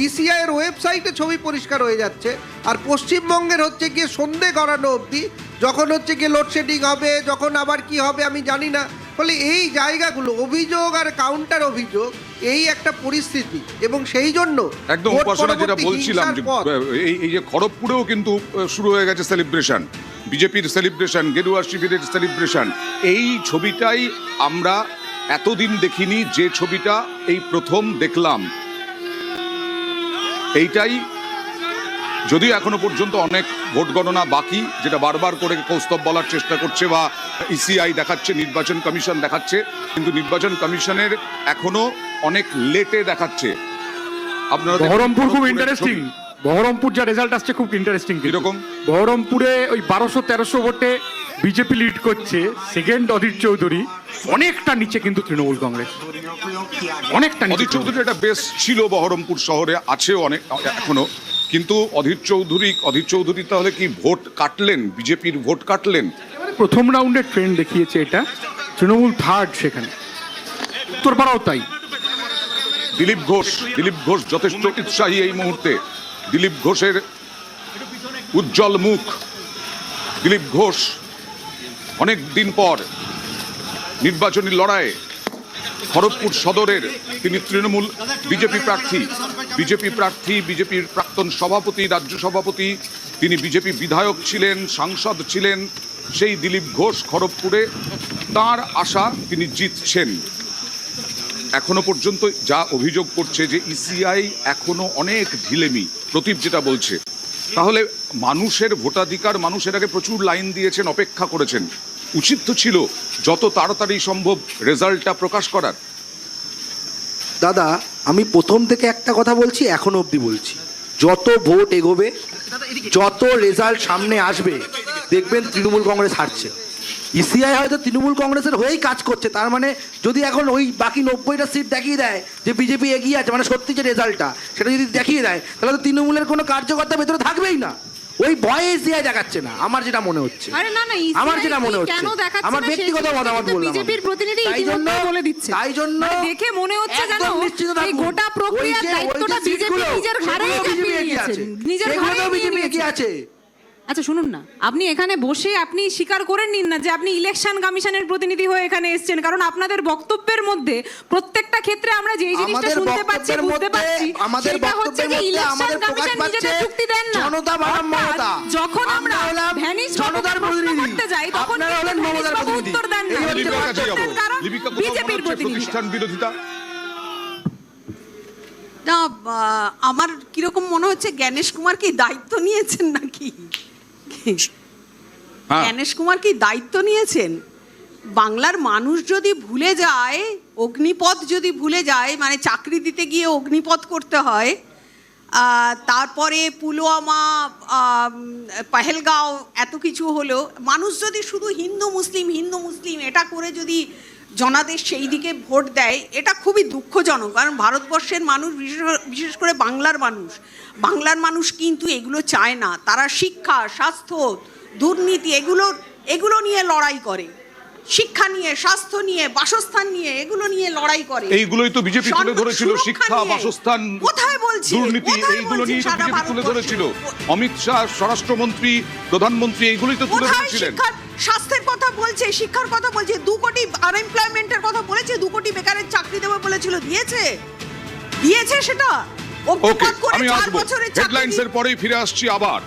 ইসিআই এর ওয়েবসাইটে ছবি পরিষ্কার হয়ে যাচ্ছে। আর পশ্চিমবঙ্গের হচ্ছে গিয়ে সন্ধে গড়ানো অবধি, যখন হচ্ছে গিয়ে লোডশেডিং হবে, যখন আবার কি হবে আমি জানি না। ফলে এই জায়গাগুলো অভিযোগ আর কাউন্টার অভিযোগ, এই একটা পরিস্থিতি, এবং সেই জন্য একদম উপাসনা যেটা বলছিলাম, এই যে খড়গপুরেও কিন্তু শুরু হয়ে গেছে সেলিব্রেশন, বিজেপির সেলিব্রেশন, গেরুয়া শিবিরের সেলিব্রেশন। এই ছবিটাই আমরা এতদিন দেখিনি, যে ছবিটা এই প্রথম দেখলাম। এইটাই, যদিও এখনো পর্যন্ত অনেক ভোট গণনা বাকি, যেটা বারবার করে কৌস্তব বলার চেষ্টা করছে বা ইসিআই দেখাচ্ছে, নির্বাচন কমিশন দেখাচ্ছে, কিন্তু নির্বাচন কমিশনের এখনো অনেক লেটে দেখাচ্ছে। আপনারা বহরমপুর খুব ইন্টারেস্টিং, বহরমপুর যা রেজাল্ট আসছে খুব ইন্টারেস্টিং। কিরকম? বহরমপুরে ওই 1200-1300 ভোটে বিজেপি লিড করছে, সেকেন্ড অধীর চৌধুরী, অনেকটা নিচে কিন্তু তৃণমূল কংগ্রেস, অনেকটা নিচে। অধীর চৌধুরী একটা বেশ ছিল বহরমপুর শহরে, আছেও অনেক এখনো, কিন্তু অধীর চৌধুরী তাহলে কি ভোট কাটলেন, বিজেপির ভোট কাটলেন? প্রথম রাউন্ডের ট্রেন্ড দেখিয়েছে এটা, তৃণমূল থার্ড সেখানে, উত্তরপাড়াও তাই। দিলীপ ঘোষ যথেষ্ট উৎসাহী এই মুহূর্তে। দিলীপ ঘোষের উজ্জ্বল মুখ, দিলীপ ঘোষ অনেক দিন পর নির্বাচনী লড়াইয়ে খড়গপুর সদরের তিনি তৃণমূল বিজেপি প্রার্থী, বিজেপির প্রাক্তন সভাপতি, রাজ্য সভাপতি, তিনি বিজেপি বিধায়ক ছিলেন, সাংসদ ছিলেন। সেই দিলীপ ঘোষ খড়গপুরে তার আশা তিনি জিতছেন। এখনো পর্যন্ত যা অভিযোগ করছে যে ইসিআই এখনো অনেক ঢিলেমি, প্রদীপ যেটা বলছে, তাহলে মানুষের ভোটাধিকার, মানুষের আগে প্রচুর লাইন দিয়েছেন, অপেক্ষা করেছেন, উচিত তো ছিল যত তাড়াতাড়ি সম্ভব রেজাল্টটা প্রকাশ করার। দাদা আমি প্রথম থেকে একটা কথা বলছি, এখনো অবধি বলছি, যত ভোট এগোবে, যত রেজাল্ট সামনে আসবে, দেখবেন তৃণমূল কংগ্রেস হারছে। ইসিআই হয়তো তৃণমূল কংগ্রেসের হয়েই কাজ করছে, তার মানে যদি এখন ওই বাকি 90টা সিট দেখিয়ে দেয় যে বিজেপি এগিয়ে আছে, মানে সত্যি যে রেজাল্টটা সেটা যদি দেখিয়ে দেয়, তাহলে তো তৃণমূলের কোনো কার্যকর্তা ভেতরে থাকবেই না। ওই ভয়ে ইসিআই দেখাচ্ছে না, আমার যেটা মনে হচ্ছে। আরে না না, আমার যেটা মনে হচ্ছে, কেন দেখাচ্ছে আমার না, ব্যক্তিগত সেই মতামত বললাম। বিজেপির প্রতিনিধি ইতিমধ্যে বলে দিচ্ছে। তাই জন্য মানে দেখে মনে হচ্ছে যেন একদম নিশ্চিত এই থাকুন, গোটা প্রক্রিয়ার ওই যে দায়িত্বটা বিজেপি সিটগুলো, নিজের ঘাড়েই সেগুলো চাপিয়ে বিজেপি এগিয়ে নিয়েছেন, আছে। নিজের সেগুলো ঘাড়েই তো নিয়ে বিজেপি এগিয়ে নিয়েছেন। আছে। আচ্ছা শুনুন না, আপনি এখানে বসে আপনি স্বীকার করে নিন না যে আপনি ইলেকশন কমিশনের প্রতিনিধি হয়ে এখানে এসেছেন, কারণ আপনাদের বক্তব্যের মধ্যে প্রত্যেকটা ক্ষেত্রে আমরা যেই জিনিসটা আমাদের শুনতে পাচ্ছি, বক্তব্যের বুঝতে পাচ্ছি, আমাদের সেটা হচ্ছে বক্তব্যের যে মধ্যে ইলেকশন আমাদের প্রকাশ কমিশন পাচ্ছে নিজেদের যুক্তি দেন না। জনতা বনাম মমতা। যখন আমরা হলাম ভ্যানিশ জনতার প্রশ্ন প্রতিনিধি, করতে যাই তখন আপনারা হলেন কিন্তু মমতার ভ্যানিশ বাবু প্রতিনিধি। উত্তর দেন না। এই হচ্ছে লিপিকার কাছে উত্তর যাবো। দেন কারণ লিপিকা, কোথাও মনে বিজেপির হচ্ছে প্রতিনিধি। প্রতিষ্ঠান বিরোধিতা। না আমার কিরকম মনে হচ্ছে জ্ঞানেশ কুমার কি দায়িত্ব নিয়েছেন নাকি? হ্যাঁ, জ্ঞানেশ কুমার কি দায়িত্ব নিয়েছেন? বাংলার মানুষ যদি ভুলে যায়, অগ্নিপথ যদি ভুলে যায়, মানে চাকরি দিতে গিয়ে অগ্নিপথ করতে হয়, তারপরে পুলওয়ামা, পহেলগাঁও এত কিছু হলো, মানুষ যদি শুধু হিন্দু মুসলিম এটা করে যদি জনাদেশ সেই দিকে ভোট দেয়, এটা খুবই দুঃখজনক। কারণ ভারতবর্ষের মানুষ, বিশেষ করে বাংলার মানুষ কিন্তু এগুলো চায় না। তারা শিক্ষা, স্বাস্থ্য, দুর্নীতি এগুলো নিয়ে লড়াই করে, শিক্ষা নিয়ে, স্বাস্থ্য নিয়ে, বাসস্থান নিয়ে, এগুলো নিয়ে লড়াই করে। এইগুলোই তো বিজেপি তুলে ধরেছিল, সুরক্ষা শিক্ষা, নিয়ে। বাসস্থান, কোথায় বলছে? দুর্নীতি, কোথায় এইগুলো বলছে নিয়ে তো সারা বিজেপি তুলে ভারতবর্ষে? ধরেছিল। অমিত শাহ স্বরাষ্ট্রমন্ত্রী, প্রধানমন্ত্রী এইগুলোই তো তুলে কোথায় ধরেছিলেন। স্বাস্থ্যের কথা বলছে, শিক্ষার কথা বলছে, 2 কোটি আনএমপ্লয়মেন্টের কথা বলেছে, 2 কোটি বেকারের চাকরি দেবে বলেছিল, দিয়েছে সেটা? ওকে, অগ্নিপথ করে আমি 4 আসবো। বছরের চাকরি হেডলাইন্স এর পরেই ফিরে আসছি আবার।